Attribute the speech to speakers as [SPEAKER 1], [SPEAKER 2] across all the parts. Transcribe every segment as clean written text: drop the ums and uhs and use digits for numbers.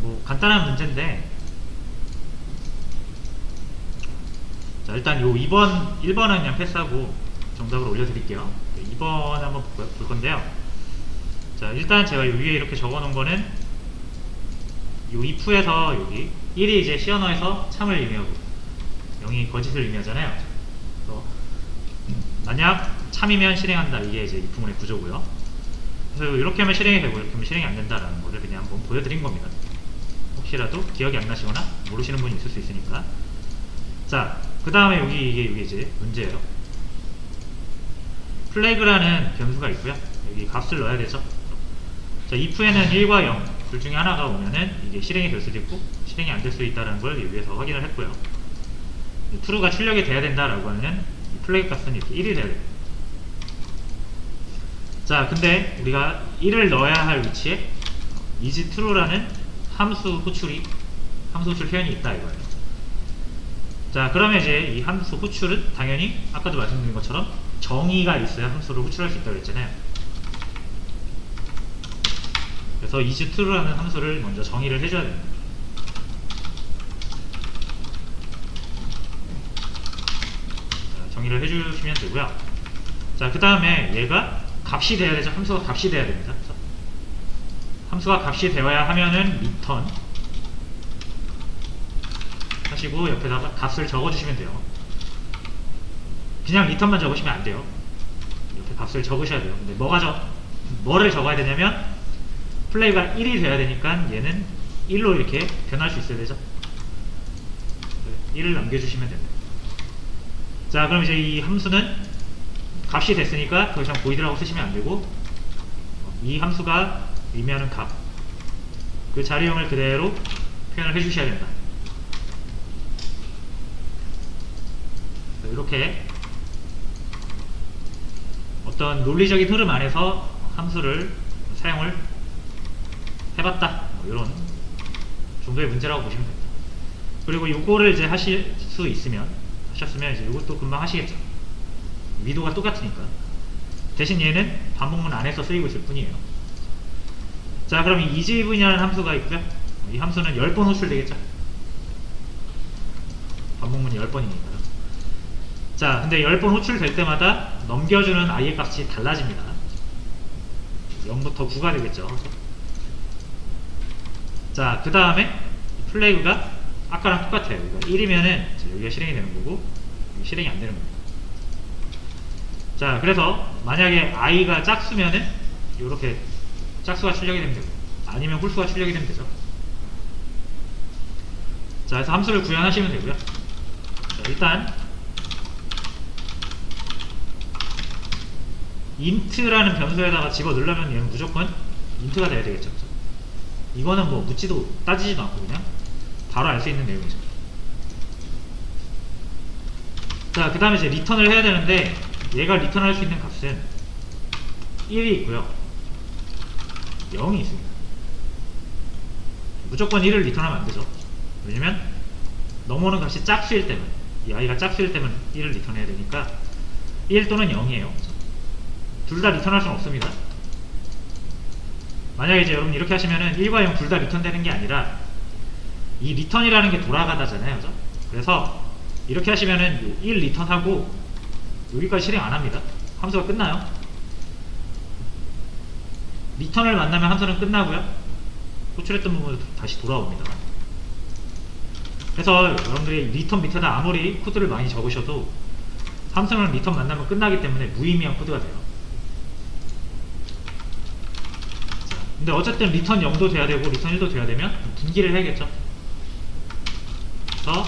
[SPEAKER 1] 뭐 간단한 문제인데, 자 일단 요 2번 1번은 그냥 패스하고 정답으로 올려드릴게요. 2번 한번 볼 건데요. 자 일단 제가 요 위에 이렇게 적어 놓은 거는 요 if에서 여기 1이 이제 시언어에서 참을 의미하고 0이 거짓을 의미하잖아요. 그래서 만약 참이면 실행한다, 이게 이제 if문의 구조고요. 그래서 이렇게 하면 실행이 되고 이렇게 하면 실행이 안 된다라는 거를 그냥 한번 보여드린 겁니다. 혹시라도 기억이 안 나시거나 모르시는 분이 있을 수 있으니까. 자, 그 다음에 이게 이제 문제예요. 플래그라는 변수가 있고요. 여기 값을 넣어야 되죠. 자, if에는 1과 0 둘 중에 하나가 오면은 이게 실행이 될 수도 있고 실행이 안 될 수도 있다는 걸 위에서 확인을 했고요. true가 출력이 돼야 된다라고 하는 이 플래그 값은 이렇게 1이 돼야 돼요. 자, 근데 우리가 1을 넣어야 할 위치에 isTrue라는 함수 호출 표현이 있다 이거예요. 자, 그러면 이제 이 함수 호출은 당연히 아까도 말씀드린 것처럼 정의가 있어야 함수를 호출할 수 있다고 그랬잖아요. 그래서 isTrue라는 함수를 먼저 정의를 해줘야 됩니다. 자, 정의를 해주시면 되고요. 자, 그 다음에 얘가 값이 돼야 되죠. 함수가 값이 돼야 됩니다. 함수가 값이 되어야 하면은 return 하시고 옆에다가 값을 적어주시면 돼요. 그냥 return만 적으시면 안 돼요. 옆에 값을 적으셔야 돼요. 근데 뭐를 적어야 되냐면 플레이가 1이 돼야 되니까 얘는 1로 이렇게 변할 수 있어야 되죠. 1을 남겨주시면 됩니다. 자, 그럼 이제 이 함수는 값이 됐으니까 더 이상 void라고 쓰시면 안 되고 이 함수가 의미하는 값, 그 자리형을 그대로 표현을 해주셔야 된다. 이렇게 어떤 논리적인 흐름 안에서 함수를 사용을 해봤다, 뭐 이런 정도의 문제라고 보시면 됩니다. 그리고 이거를 이제 하실 수 있으면 하셨으면 이제 이것도 금방 하시겠죠. 위도가 똑같으니까. 대신 얘는 반복문 안에서 쓰이고 있을 뿐이에요. 자, 그럼 이 isIf이라는 함수가 있고요. 이 함수는 10번 호출되겠죠. 반복문이 10번이니까요. 자, 근데 10번 호출될 때마다 넘겨주는 i의 값이 달라집니다. 0부터 9가 되겠죠. 자, 그 다음에 플래그가 아까랑 똑같아요. 1이면은 여기가 실행이 되는 거고 실행이 안 되는 겁니다. 자, 그래서 만약에 i가 짝수면은 이렇게 짝수가 출력이 되면 되고 아니면 홀수가 출력이 되면 되죠. 자, 그래서 함수를 구현하시면 되고요. 자, 일단 int라는 변수에다가 집어 넣으려면 얘는 무조건 int가 돼야 되겠죠. 이거는 뭐 묻지도 따지지도 않고 그냥 바로 알 수 있는 내용이죠. 자, 그 다음에 이제 리턴을 해야 되는데 얘가 리턴할 수 있는 값은 1이 있고요 0이 있습니다. 무조건 1을 리턴하면 안되죠. 왜냐면 넘어오는 값이 짝수일 때면, 이 i가 짝수일 때면 1을 리턴해야 되니까 1 또는 0이에요 둘 다 리턴할 수는 없습니다. 만약에 이제 여러분 이렇게 하시면은 1과 0 둘 다 리턴되는 게 아니라 이 리턴이라는 게 돌아가다잖아요. 그죠? 그래서 이렇게 하시면은 1 리턴하고 여기까지 실행 안 합니다. 함수가 끝나요. 리턴을 만나면 함수는 끝나고요. 호출했던 부분으로 다시 돌아옵니다. 그래서 여러분들이 리턴 밑에다 아무리 코드를 많이 적으셔도 함수는 리턴 만나면 끝나기 때문에 무의미한 코드가 돼요. 자, 근데 어쨌든 리턴 0도 돼야 되고 리턴 1도 돼야 되면 분기를 해야겠죠. 그래서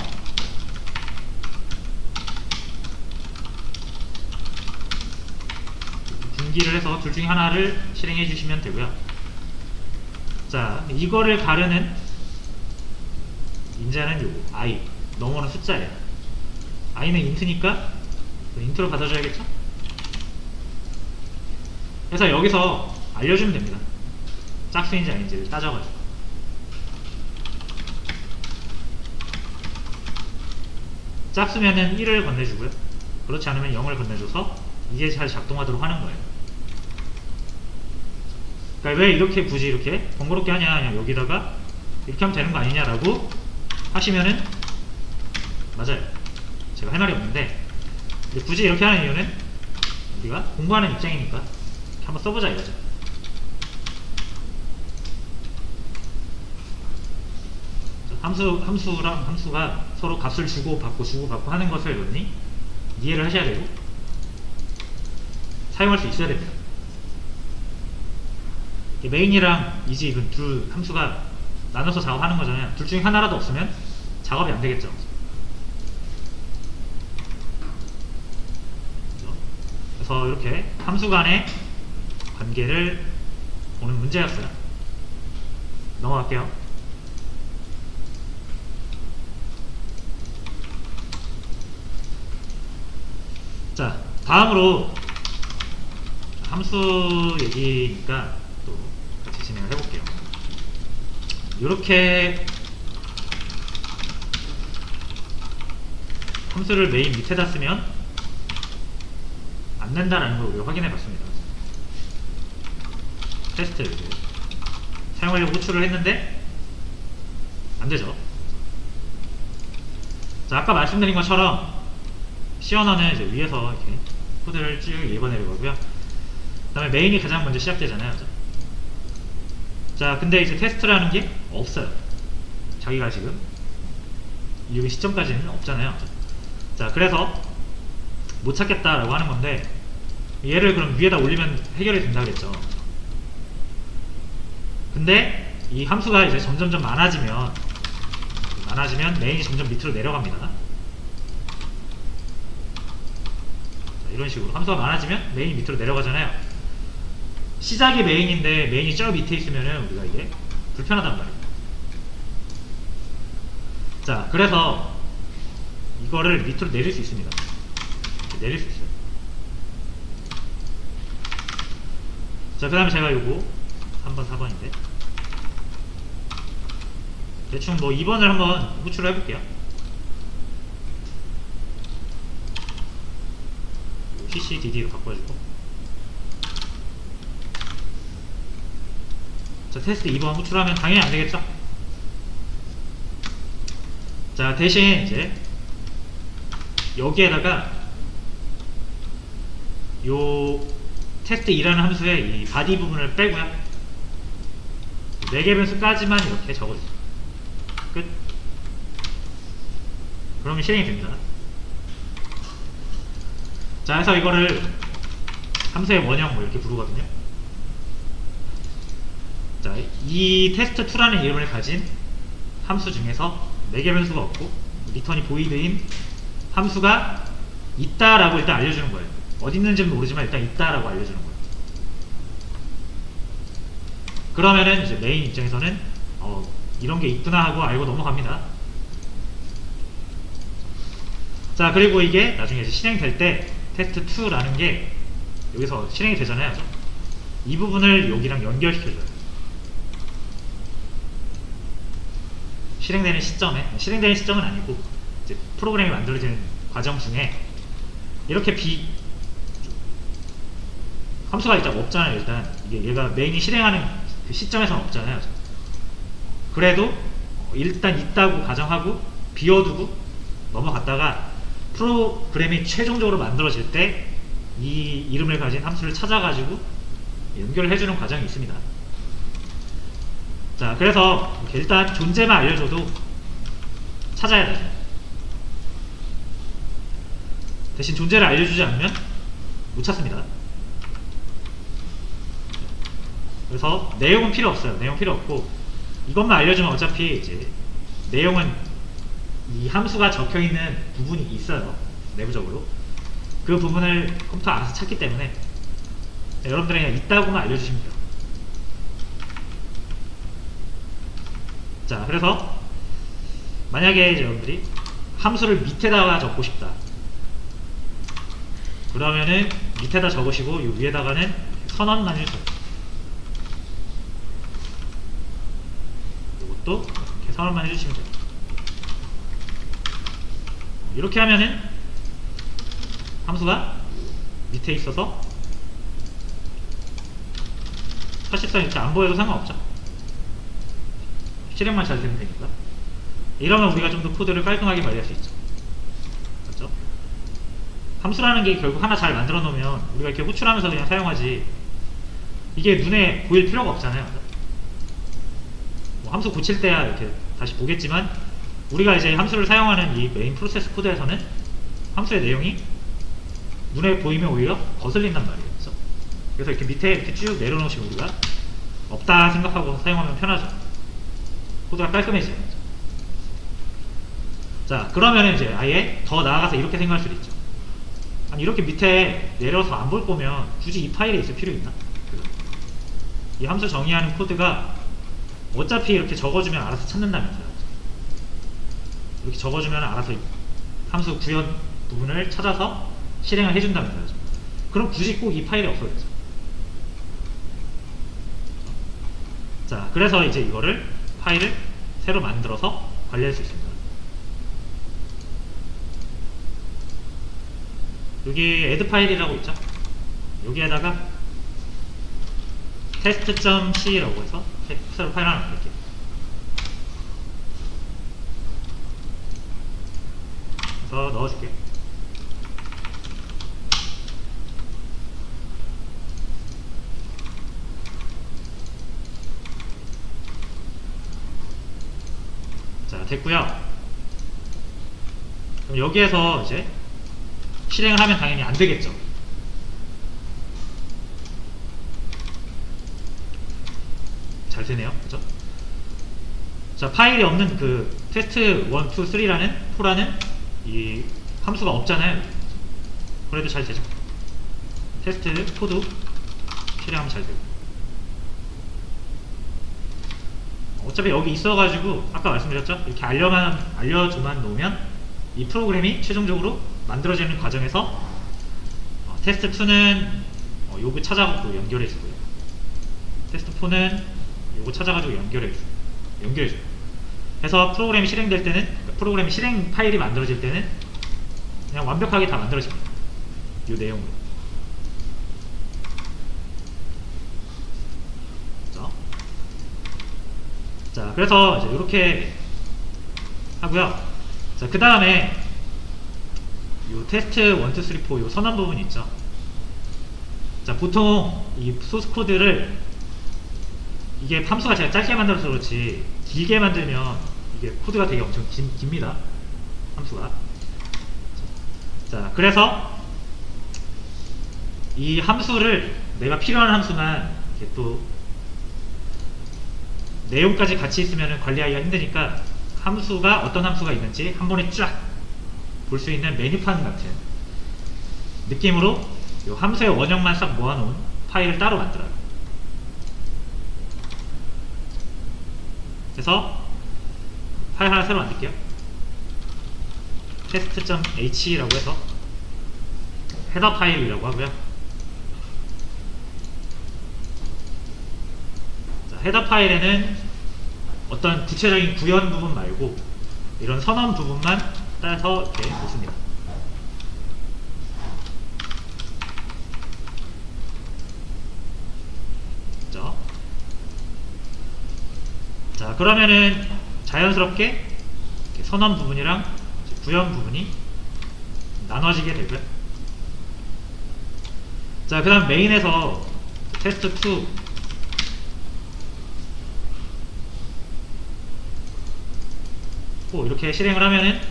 [SPEAKER 1] 분기를 해서 둘 중에 하나를 실행해 주시면 되고요. 자, 이거를 가르는 인자는 요거 i, 넘어오는 숫자예요. i는 int니까 int로 받아줘야겠죠. 그래서 여기서 알려주면 됩니다. 짝수인지 아닌지를 따져가지고. 짝수면은 1을 건네주고요. 그렇지 않으면 0을 건네줘서 이게 잘 작동하도록 하는 거예요. 그러니까 왜 이렇게 굳이 이렇게 번거롭게 하냐, 그냥 여기다가 이렇게 하면 되는 거 아니냐라고 하시면은 맞아요. 제가 할 말이 없는데, 근데 굳이 이렇게 하는 이유는 우리가 공부하는 입장이니까 이렇게 한번 써보자 이거죠. 함수랑 함수가 서로 값을 주고받고 하는 것을 여러분이 이해를 하셔야 되고 사용할 수 있어야 됩니다. 메인이랑 이지 이건 둘 함수가 나눠서 작업하는 거잖아요. 둘 중에 하나라도 없으면 작업이 안 되겠죠. 그래서 이렇게 함수 간의 관계를 보는 문제였어요. 넘어갈게요. 자, 다음으로 함수 얘기니까 또 같이 진행을 해볼게요. 이렇게 함수를 메인 밑에다 쓰면 안 된다라는 걸 우리가 확인해 봤습니다. 테스트 사용하려고 호출을 했는데 안 되죠. 자, 아까 말씀드린 것처럼 C 언어는 이제 위에서 이렇게 코드를 쭉 읽어내려고요. 그 다음에 메인이 가장 먼저 시작되잖아요. 자, 근데 이제 테스트라는 게 없어요. 자기가 지금 여기 시점까지는 없잖아요. 자, 그래서 못 찾겠다라고 하는 건데, 얘를 그럼 위에다 올리면 해결이 된다 그랬죠. 근데 이 함수가 이제 점점점 많아지면 메인이 점점 밑으로 내려갑니다. 자, 이런 식으로 함수가 많아지면 메인이 밑으로 내려가잖아요. 시작이 메인인데 메인이 저 밑에 있으면은 우리가 이게 불편하단 말이에요. 자, 그래서 이거를 밑으로 내릴 수 있습니다. 내릴 수 있어요. 자, 그 다음에 제가 요거 3번, 4번인데 대충 뭐 2번을 한번 호출을 해볼게요. CCDD로 바꿔주고, 자, 테스트 2번 호출하면 당연히 안되겠죠? 자, 대신 이제 여기에다가 요 테스트 2라는 함수의 이 바디 부분을 빼고요, 4개 변수까지만 이렇게 적어주세요. 끝. 그러면 실행이 됩니다. 자, 그래서 이거를 함수의 원형 뭐 이렇게 부르거든요. 자, 이 test2라는 이름을 가진 함수 중에서 4개 변수가 없고 리턴이 보이드인 함수가 있다라고 일단 알려주는 거예요. 어디 있는지는 모르지만 일단 있다라고 알려주는 거예요. 그러면은 이제 메인 입장에서는 이런 게 있구나 하고 알고 넘어갑니다. 자, 그리고 이게 나중에 이제 실행될 때 test2라는 게 여기서 실행이 되잖아요. 이 부분을 여기랑 연결시켜줘요. 실행되는 시점은 아니고 이제 프로그램이 만들어지는 과정 중에 이렇게 함수가 일단 없잖아요. 일단 이게 얘가 메인이 실행하는 그 시점에서는 없잖아요. 그래도 일단 있다고 가정하고 비워두고 넘어갔다가 프로그램이 최종적으로 만들어질 때 이 이름을 가진 함수를 찾아가지고 연결을 해주는 과정이 있습니다. 자, 그래서 일단 존재만 알려줘도 찾아야 되죠. 대신 존재를 알려주지 않으면 못 찾습니다. 그래서 내용은 필요 없어요. 내용 필요 없고 이것만 알려주면 어차피 이제 내용은 이 함수가 적혀있는 부분이 있어요. 내부적으로 그 부분을 컴퓨터가 알아서 찾기 때문에 여러분들이 그냥 있다고만 알려주시면 돼요. 자, 그래서 만약에 이제 여러분들이 함수를 밑에다가 적고 싶다 그러면은 밑에다 적으시고 이 위에다가는 선언만 해주세요. 이것도 이렇게 선언만 해주시면 돼요. 이렇게 하면은 함수가 밑에 있어서 사실상 이렇게 안 보여도 상관없죠. 실행만 잘 되면 되니까. 이러면 우리가 좀 더 코드를 깔끔하게 관리할 수 있죠. 맞죠? 함수라는 게 결국 하나 잘 만들어 놓으면 우리가 이렇게 호출하면서 그냥 사용하지, 이게 눈에 보일 필요가 없잖아요. 뭐 함수 고칠 때야 이렇게 다시 보겠지만, 우리가 이제 함수를 사용하는 이 메인 프로세스 코드에서는 함수의 내용이 눈에 보이면 오히려 거슬린단 말이에요. 그래서 이렇게 밑에 이렇게 쭉 내려놓으시면 우리가 없다 생각하고 사용하면 편하죠. 코드가 깔끔해지죠. 자, 그러면 이제 아예 더 나아가서 이렇게 생각할 수도 있죠. 아니, 이렇게 밑에 내려서 안 볼 거면 굳이 이 파일에 있을 필요 있나? 이 함수 정의하는 코드가 어차피 이렇게 적어주면 알아서 찾는다면서요. 이렇게 적어주면 알아서 함수 구현 부분을 찾아서 실행을 해준다면서요. 그럼 굳이 꼭 이 파일이 없어졌죠. 자, 그래서 이제 이거를 파일을 새로 만들어서 관리할 수 있습니다. 여기 add 파일이라고 있죠. 여기에다가 test.c라고 해서 새로 파일 하나 만들게요. 그래서 넣어줄게요. 자, 됐고요. 그럼 여기에서 이제 실행을 하면 당연히 안 되겠죠. 잘 되네요. 그죠? 자, 파일이 없는 그 test 1, 2, 3라는 4라는 이 함수가 없잖아요. 그래도 잘 되죠. 테스트 4도 실행하면 잘 되고. 어차피 여기 있어가지고 아까 말씀드렸죠? 이렇게 알려줘만 놓으면 이 프로그램이 최종적으로 만들어지는 과정에서 테스트 2는 요거 찾아가지고 연결해주고요. 테스트 4는 요거 찾아가지고 연결해줘요. 그래서 프로그램이 실행될 때는, 그러니까 프로그램이 실행 파일이 만들어질 때는 그냥 완벽하게 다 만들어집니다. 이 내용으로. 그렇죠? 자, 그래서 이제 이렇게 하고요. 자, 그 다음에 요 테스트 1, 2, 3, 4 요 선언 부분 있죠. 자, 보통 이 소스 코드를, 이게 함수가 제가 짧게 만들어서 그렇지 길게 만들면 이게 코드가 되게 엄청 깁니다. 함수가. 자, 그래서 이 함수를, 내가 필요한 함수만 이렇게 또 내용까지 같이 있으면 관리하기가 힘드니까 함수가 어떤 함수가 있는지 한 번에 쫙 볼 수 있는 메뉴판 같은 느낌으로 이 함수의 원형만 싹 모아놓은 파일을 따로 만들어요. 그래서 파일 하나 새로 만들게요. test.h라고 해서 헤더 파일이라고 하고요. 자, 헤더 파일에는 어떤 구체적인 구현 부분 말고 이런 선언 부분만 따서 이렇게 놓습니다. 그렇죠? 자, 그러면은 자연스럽게 이렇게 선언 부분이랑 구현 부분이 나눠지게 되고요. 자, 그 다음 메인에서 테스트 2 이렇게 실행을 하면은,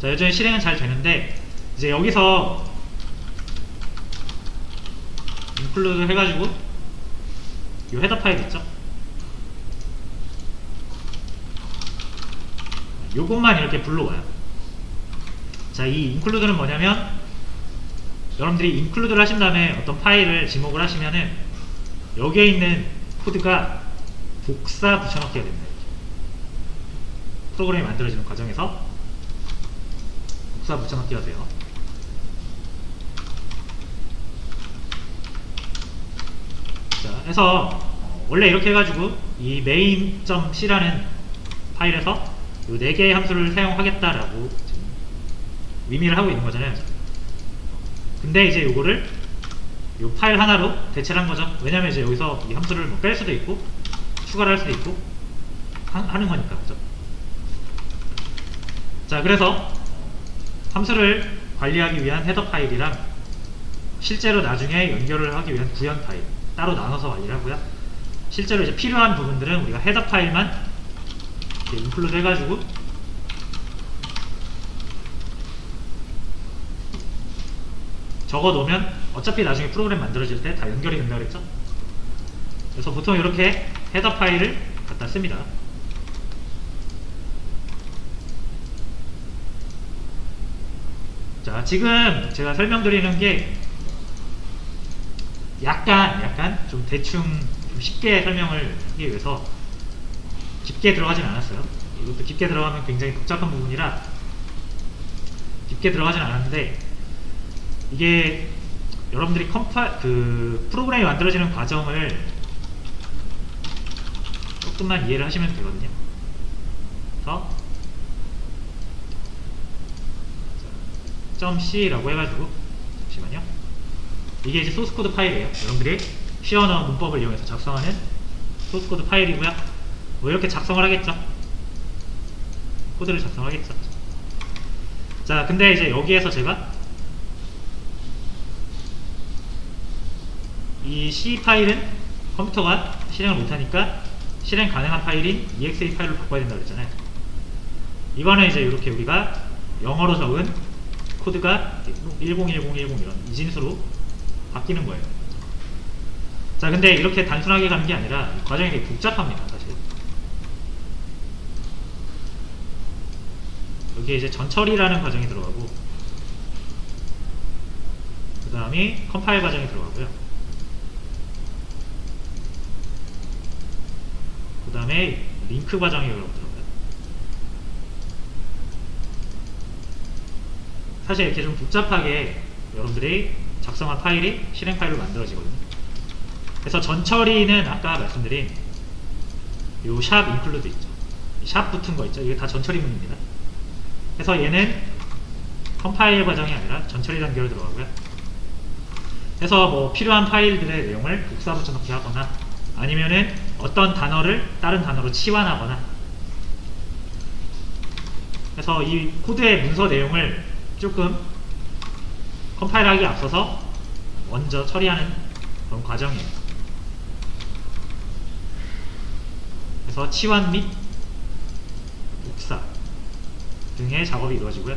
[SPEAKER 1] 자, 여전히 실행은 잘 되는데, 이제 여기서 include 해가지고 이 헤더 파일 있죠? 요것만 이렇게 불러와요. 자, 이 include는 뭐냐면, 여러분들이 include를 하신 다음에 어떤 파일을 지목을 하시면은 여기에 있는 코드가 복사 붙여넣기가 됩니다. 프로그램이 만들어지는 과정에서 복사 붙여넣기가 돼요. 자, 그래서 원래 이렇게 해가지고 이 main.c라는 파일에서 요 4개의 함수를 사용하겠다라고 지금 의미를 하고 있는 거잖아요. 근데 이제 요거를 요 파일 하나로 대체를 한 거죠. 왜냐면 이제 여기서 이 함수를 뭐 뺄 수도 있고 추가를 할 수도 있고 하는 거니까, 그죠? 자, 그래서 함수를 관리하기 위한 헤더 파일이랑 실제로 나중에 연결을 하기 위한 구현 파일 따로 나눠서 관리를 하고요. 실제로 이제 필요한 부분들은 우리가 헤더 파일만 이렇게 인클루드 해가지고 적어 놓으면 어차피 나중에 프로그램 만들어질 때 다 연결이 된다고 그랬죠? 그래서 보통 이렇게 헤더 파일을 갖다 씁니다. 자, 지금 제가 설명드리는 게 약간 좀 대충 좀 쉽게 설명을 하기 위해서 깊게 들어가진 않았어요. 이것도 깊게 들어가면 굉장히 복잡한 부분이라 깊게 들어가진 않았는데, 이게 여러분들이 프로그램이 만들어지는 과정을 조금만 이해를 하시면 되거든요. 그래서 .c라고 해가지고, 잠시만요. 이게 이제 소스코드 파일이에요. 여러분들이 C 언어 문법을 이용해서 작성하는 소스코드 파일이고요. 뭐 이렇게 작성을 하겠죠. 코드를 작성하겠죠. 자, 근데 이제 여기에서 제가 이 C 파일은 컴퓨터가 실행을 못하니까 실행 가능한 파일인 exe 파일로 바꿔야 된다고 그랬잖아요. 이거는 이제 이렇게 우리가 영어로 적은 코드가 101010 이런 이진수로 바뀌는 거예요. 자, 근데 이렇게 단순하게 가는 게 아니라 과정이 되게 복잡합니다, 사실. 여기에 이제 전처리라는 과정이 들어가고, 그 다음에 컴파일 과정이 들어가고요. 그 다음에 링크 과정이 들어가요. 사실 이렇게 좀 복잡하게 여러분들이 작성한 파일이 실행 파일로 만들어지거든요. 그래서 전처리는 아까 말씀드린 요 샵 인클루드 있죠. 샵 붙은 거 있죠. 이게 다 전처리문입니다. 그래서 얘는 컴파일 과정이 아니라 전처리 단계로 들어가고요. 그래서 뭐 필요한 파일들의 내용을 복사 붙여넣기 하거나, 아니면은 어떤 단어를 다른 단어로 치환하거나, 그래서 이 코드의 문서 내용을 조금 컴파일하기 앞서서 먼저 처리하는 그런 과정이에요. 그래서 치환 및 복사 등의 작업이 이루어지고요.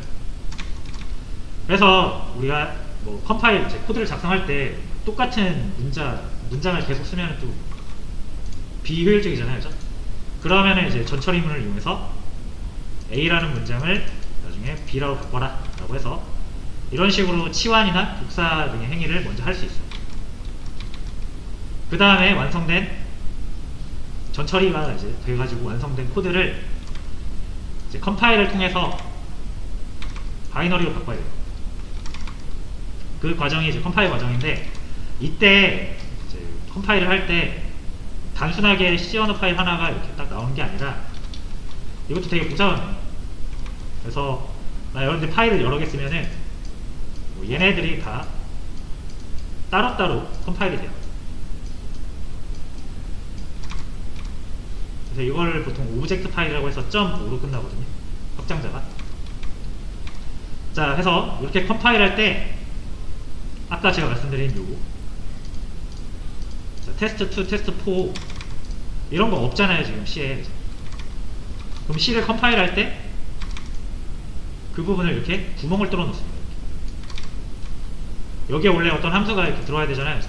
[SPEAKER 1] 그래서 우리가 뭐 컴파일, 코드를 작성할 때 똑같은 문장을 계속 쓰면 또 비효율적이잖아요, 그죠? 그러면은 이제 전처리문을 이용해서 A라는 문장을 나중에 B라고 바꿔라 라고 해서 이런 식으로 치환이나 복사 등의 행위를 먼저 할 수 있어요. 그 다음에 완성된 전처리가 이제 돼가지고 완성된 코드를 이제 컴파일을 통해서 바이너리로 바꿔야 돼요. 그 과정이 이제 컴파일 과정인데, 이때 이제 컴파일을 할 때 단순하게 C 언어 파일 하나가 이렇게 딱 나오는 게 아니라 이것도 되게 복잡합니다. 그래서 여러분들 파일을 여러 개 쓰면은 뭐 얘네들이 다 따로따로 컴파일이 돼요. 그래서 이걸 보통 오브젝트 파일이라고 해서 .5로 끝나거든요, 확장자가. 자, 해서 이렇게 컴파일 할 때 아까 제가 말씀드린 요거, 자, 테스트2, 테스트4 이런 거 없잖아요, 지금 C에. 그럼 C를 컴파일 할 때 그 부분을 이렇게 구멍을 뚫어 놓습니다. 여기에 원래 어떤 함수가 이렇게 들어와야 되잖아요.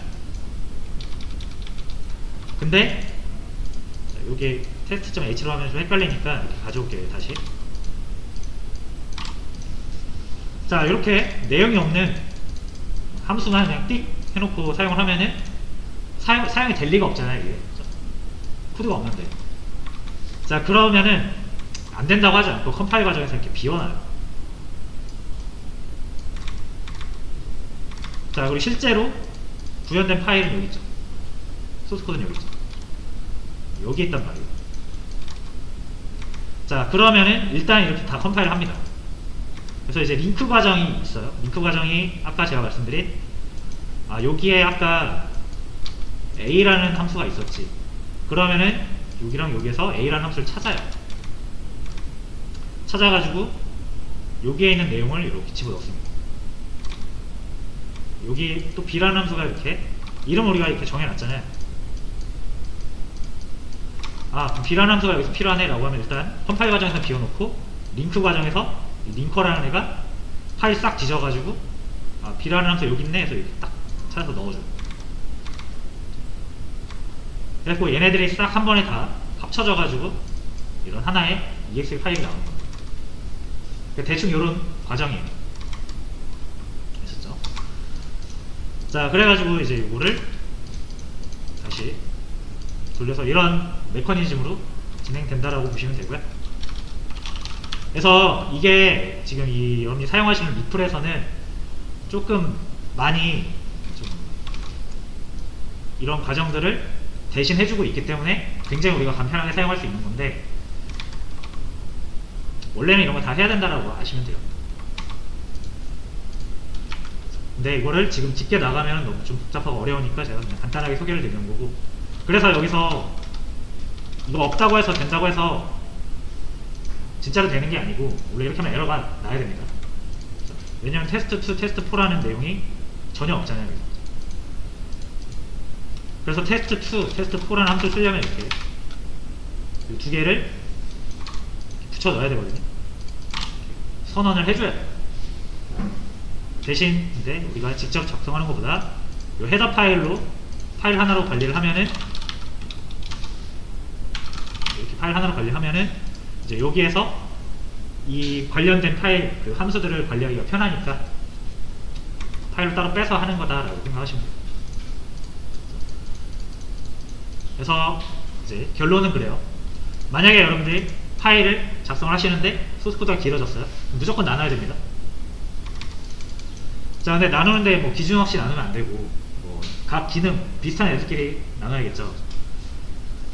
[SPEAKER 1] 근데 여기 테스트.h로 하면 좀 헷갈리니까 이렇게 가져올게요, 다시. 자, 이렇게 내용이 없는 함수만 그냥 띡 해놓고 사용을 하면은 사용이 될 리가 없잖아요, 이게. 코드가 없는데. 자, 그러면은 안 된다고 하지 않고 컴파일 과정에서 이렇게 비워놔요. 자, 그리고 실제로 구현된 파일은 여기 있죠. 소스코드는 여기 있죠. 여기 있단 말이에요. 자, 그러면은 일단 이렇게 다 컴파일을 합니다. 그래서 이제 링크 과정이 있어요. 링크 과정이 아까 제가 말씀드린, 여기에 아까 A라는 함수가 있었지. 그러면은 여기랑 여기에서 A라는 함수를 찾아요. 찾아가지고 여기에 있는 내용을 이렇게 집어넣습니다. 여기 또 B라는 함수가 이렇게 이름 우리가 이렇게 정해놨잖아요. 아, 그럼 B라는 함수가 여기서 필요하네 라고 하면 일단 컴파일 과정에서 비워놓고 링크 과정에서 링커라는 애가 파일 싹 뒤져가지고 아, B라는 함수 여기 있네 해서 이렇게 딱 찾아서 넣어줘요. 그래서 얘네들이 싹 한 번에 다 합쳐져가지고 이런 하나의 EXE 파일이 나오는 겁니다. 그러니까 대충 이런 과정이에요. 됐었죠? 자, 그래가지고 이제 이거를 다시 돌려서 이런 메커니즘으로 진행된다라고 보시면 되고요. 그래서 이게 지금 이 여러분이 사용하시는 리플에서는 조금 많이 좀 이런 과정들을 대신 해주고 있기 때문에 굉장히 우리가 간편하게 사용할 수 있는 건데 원래는 이런 거 다 해야 된다라고 아시면 돼요. 근데 이거를 지금 짚게 나가면 너무 좀 복잡하고 어려우니까 제가 그냥 간단하게 소개를 드리는 거고, 그래서 여기서 이거 없다고 해서 된다고 해서 진짜로 되는 게 아니고 원래 이렇게 하면 에러가 나야 됩니다. 왜냐면 테스트2, 테스트4라는 내용이 전혀 없잖아요. 그래서 테스트2, 테스트4라는 함수를 쓰려면 이렇게 이 두 개를 붙여 넣어야 되거든요. 선언을 해줘야 돼요. 대신 이제 우리가 직접 작성하는 것보다 이 헤더 파일로 파일 하나로 관리를 하면은 이렇게 파일 하나로 관리하면은 이제 여기에서 이 관련된 파일 그 함수들을 관리하기가 편하니까 파일을 따로 빼서 하는 거다라고 생각하시면 돼요. 그래서 이제 결론은 그래요. 만약에 여러분들이 파일을 작성을 하시는데 소스 코드가 길어졌어요. 무조건 나눠야 됩니다. 자, 근데 나누는데 뭐 기준 없이 나누면 안 되고 뭐 각 기능 비슷한 애들끼리 나눠야겠죠.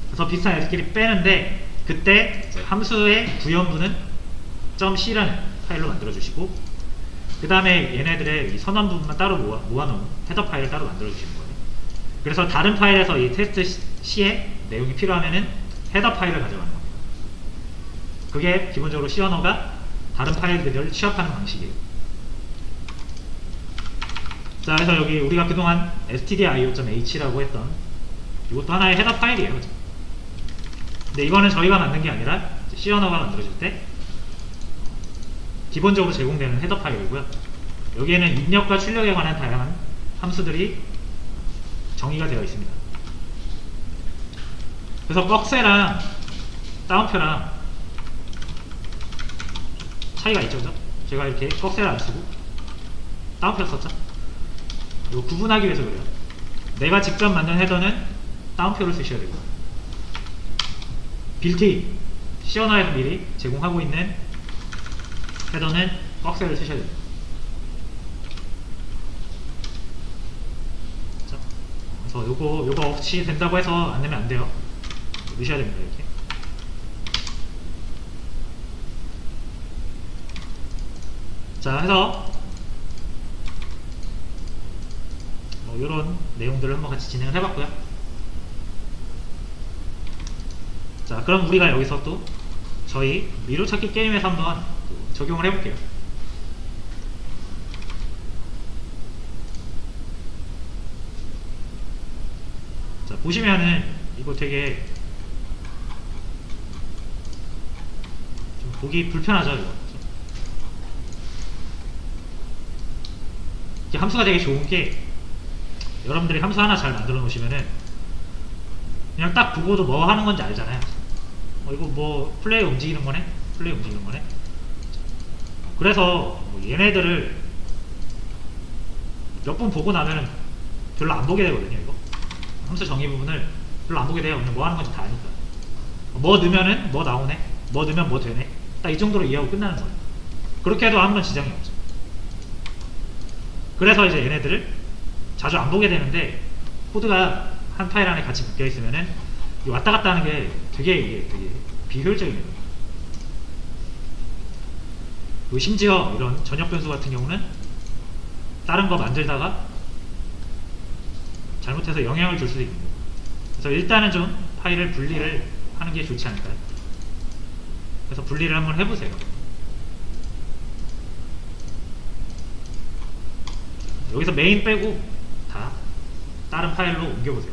[SPEAKER 1] 그래서 비슷한 애들끼리 빼는데 그때 함수의 구현부는 .c라는 파일로 만들어 주시고 그 다음에 얘네들의 이 선언 부분만 따로 모아놓은 헤더 파일을 따로 만들어 주시는 거예요. 그래서 다른 파일에서 이 테스트 C의 내용이 필요하면은 헤더 파일을 가져가는 겁니다. 그게 기본적으로 C 언어가 다른 파일들을 취합하는 방식이에요. 자, 그래서 여기 우리가 그동안 stdio.h라고 했던 이것도 하나의 헤더 파일이에요. 그죠? 근데 이거는 저희가 만든 게 아니라 C 언어가 만들어질 때 기본적으로 제공되는 헤더 파일이고요. 여기에는 입력과 출력에 관한 다양한 함수들이 정의가 되어 있습니다. 그래서 꺽쇠랑 따옴표랑 차이가 있죠, 그죠? 제가 이렇게 꺽쇠를 안 쓰고 따옴표를 썼죠? 이거 구분하기 위해서 그래요. 내가 직접 만든 헤더는 따옴표를 쓰셔야 되고 빌트인 C 언어에서 미리 제공하고 있는 헤더는 꺽쇠를 쓰셔야 됩니다. 자, 그래서 요거 없이 된다고 해서 안 내면 안 돼요. 넣으셔야 됩니다. 이렇게. 자, 해서 이런 내용들을 한번 같이 진행을 해봤고요. 자, 그럼 우리가 여기서 또 저희 미로찾기 게임에서 한번 적용을 해볼게요. 자, 보시면은 이거 되게 좀 보기 불편하죠, 이거. 이게 함수가 되게 좋은 게 여러분들이 함수 하나 잘 만들어 놓으시면은 그냥 딱 보고도 뭐 하는 건지 알잖아요. 이거 뭐 플레이 움직이는 거네? 플레이 움직이는 거네? 그래서 뭐 얘네들을 몇 번 보고 나면은 별로 안 보게 되거든요. 이거 함수 정의 부분을 별로 안 보게 돼요. 그냥 뭐 하는 건지 다 아니까. 뭐 넣으면은 뭐 나오네, 뭐 넣으면 뭐 되네, 딱 이 정도로 이해하고 끝나는 거예요. 그렇게 해도 아무런 지장이 없죠. 그래서 이제 얘네들을 자주 안 보게 되는데 코드가 한 파일 안에 같이 묶여 있으면은 왔다 갔다 하는 게 되게 비효율적입니다. 그리고 심지어 이런 전역 변수 같은 경우는 다른 거 만들다가 잘못해서 영향을 줄 수도 있는 거예요. 그래서 일단은 좀 파일을 분리를 하는 게 좋지 않을까요? 그래서 분리를 한번 해보세요. 여기서 메인 빼고 다 다른 파일로 옮겨보세요.